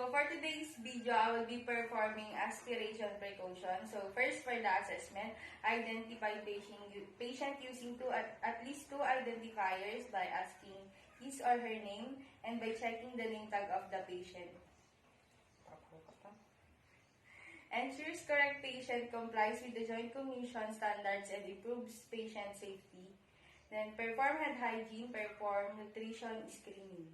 So for today's video, I will be performing aspiration precaution. So first, for the assessment, identify patient using at least two identifiers by asking his or her name and by checking the name tag of the patient. Ensures correct patient complies with the Joint Commission standards and improves patient safety. Then perform hand hygiene, perform nutrition screening.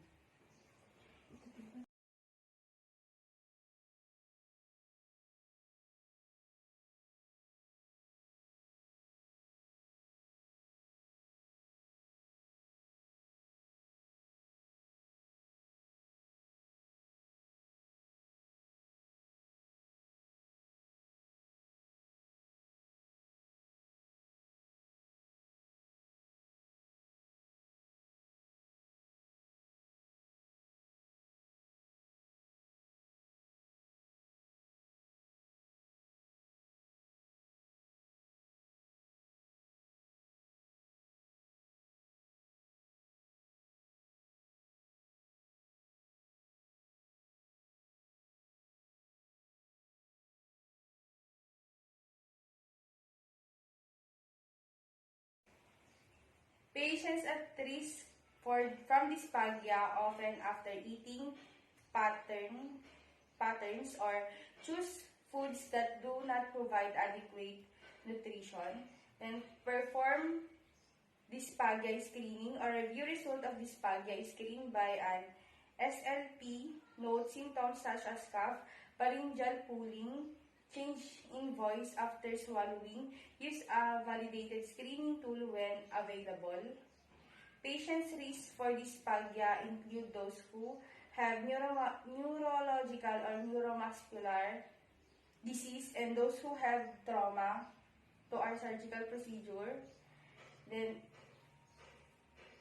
Patients at risk from dysphagia often after eating patterns or choose foods that do not provide adequate nutrition. Then perform dysphagia screening or review result of dysphagia screening by an SLP. Note symptoms such as cough, pharyngeal pooling, change in voice after swallowing. Use a validated screening tool when available. Patients' risk for dysphagia include those who have neurological or neuromuscular disease and those who have trauma to our surgical procedure. Then,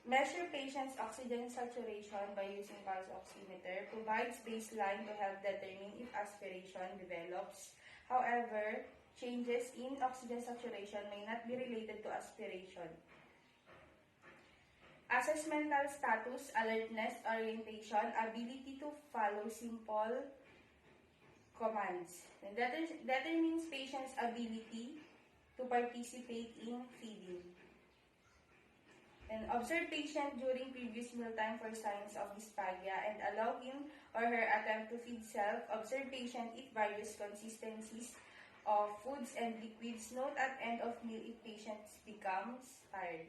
measure patients' oxygen saturation by using pulse oximeter. Provides baseline to help determine if aspiration develops. However, changes in oxygen saturation may not be related to aspiration. Assess mental status, alertness, orientation, ability to follow simple commands. And determines patient's ability to participate in feeding. And observe patient during previous mealtime for signs of dysphagia and allow him or her attempt to feed self. Observe patient eat various consistencies of foods and liquids. Note at end of meal if patient becomes tired.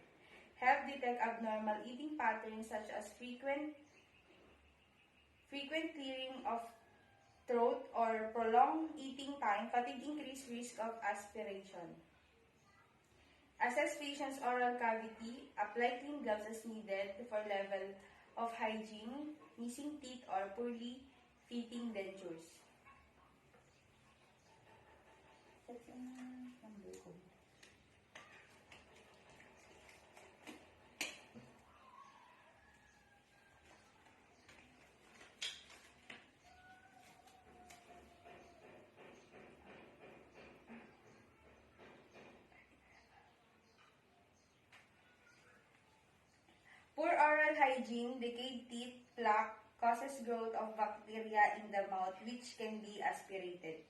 Help detect abnormal eating patterns such as frequent clearing of throat or prolonged eating time. Fatigue increased risk of aspiration. Assess patient's oral cavity. Apply clean gloves as needed for level of hygiene, missing teeth or poorly fitting dentures. Poor oral hygiene, decayed teeth, plaque, causes growth of bacteria in the mouth which can be aspirated.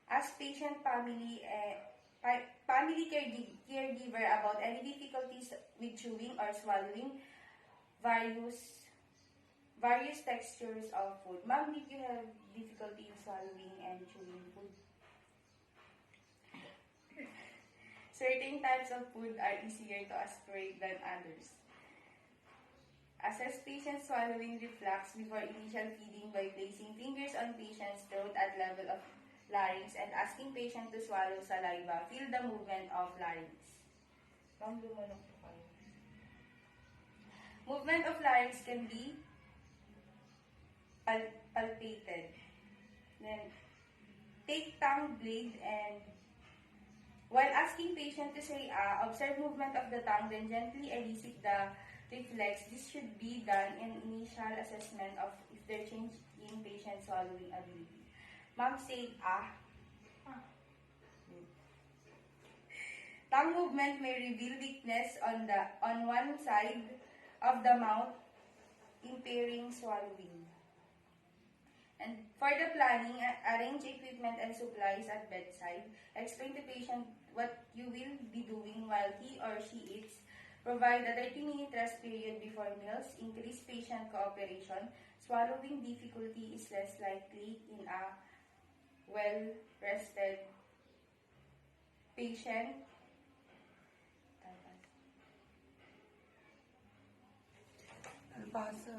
Ask patient family caregiver about any difficulties with chewing or swallowing various textures of food. Ma'am, did you have difficulty in swallowing and chewing food? Certain types of food are easier to aspirate than others. Assess patient swallowing reflux before initial feeding by placing fingers on patient's throat at level of larynx and asking patient to swallow saliva. Feel the movement of larynx. Movement of larynx can be palpated. Then, take tongue blade and while asking patient to say observe movement of the tongue, then gently elicit the reflex. This should be done in initial assessment of if there change in patient swallowing ability. Ma'am, say Tongue movement may reveal weakness on one side of the mouth, impairing swallowing. And for the planning, arrange equipment and supplies at bedside. Explain to patient what you will be doing while he or she eats. Provide a 30-minute rest period before meals. Increase patient cooperation. Swallowing difficulty is less likely in a well-rested patient. Pasa.